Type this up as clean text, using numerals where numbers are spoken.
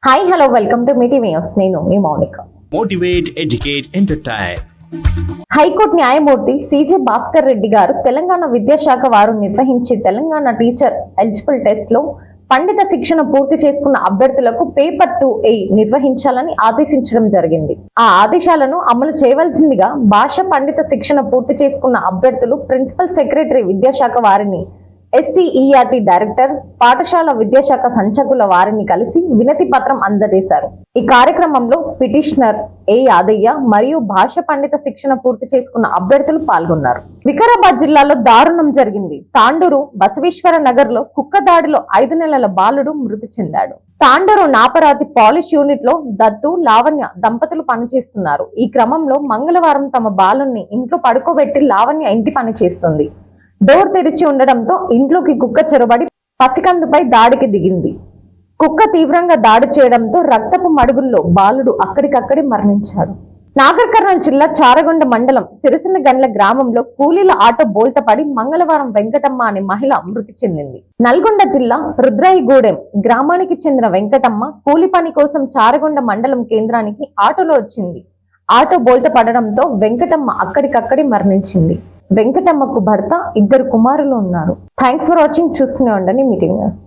Hi hello welcome to మీటి news. నేను మీ Mounika. Motivate, educate, entertain. High court న్యాయమూర్తి సిజే భాస్కర్ రెడ్డి గారు తెలంగాణ విద్యాశాఖ వారు నిర్వహించి తెలంగాణ టీచర్ ఎలిజిబుల్ టెస్ట్ లో పండిత శిక్షణ పూర్తి చేసుకున్న అభ్యర్థులకు పేపర్ 2A నిర్వహించాలని ఆదేశించడం జరిగింది. ఆ ఆదేశాలను అమలు చేయవలసిందిగా భాష పండిత శిక్షణ పూర్తి చేసుకున్న అభ్యర్థులు ప్రిన్సిపల్ సెక్రటరీ విద్యాశాఖ వారిని, SCERT డైరెక్టర్, పాఠశాల విద్యాశాఖ సంచాలకుల వారిని కలిసి వినతి పత్రం అందజేశారు. ఈ కార్యక్రమంలో పిటిషనర్ ఏ యాదయ్య మరియు భాష పండిత శిక్షణ పూర్తి చేసుకున్న అభ్యర్థులు పాల్గొన్నారు. వికారాబాద్ జిల్లాలో దారుణం జరిగింది. తాండూరు బసవేశ్వర నగర్ లో కుక్క దాడిలో 5 నెలల బాలుడు మృతి చెందాడు. తాండూరు నాపరాతి పాలిష్ యూనిట్ లో దత్తు, లావణ్య దంపతులు పనిచేస్తున్నారు. ఈ క్రమంలో మంగళవారం తమ బాలుని ఇంట్లో పడుకోబెట్టి లావణ్య ఇంటి పని చేస్తుంది. డోర్ తెరిచి ఉండడంతో ఇంట్లోకి కుక్క చొరబడి పసికందుపై దాడికి దిగింది. కుక్క తీవ్రంగా దాడి చేయడంతో రక్తపు మడుగుల్లో బాలుడు అక్కడికక్కడే మరణించాడు. నాగర్ కర్నూలు జిల్లా చారగొండ మండలం సిరిసినగండ్ల గ్రామంలో కూలీల ఆటో బోల్తపడి మంగళవారం వెంకటమ్మ అనే మహిళ మృతి చెందింది. నల్గొండ జిల్లా రుద్రాయిగూడెం గ్రామానికి చెందిన వెంకటమ్మ కూలి పని కోసం చారగొండ మండలం కేంద్రానికి ఆటోలో వచ్చింది. ఆటో బోల్త పడడంతో వెంకటమ్మ అక్కడికక్కడే మరణించింది. వెంకటమ్మకు భర్త, 2 కుమారులు ఉన్నారు. Thanks for watching. చూస్తూనే ఉండండి మీటి న్యూస్.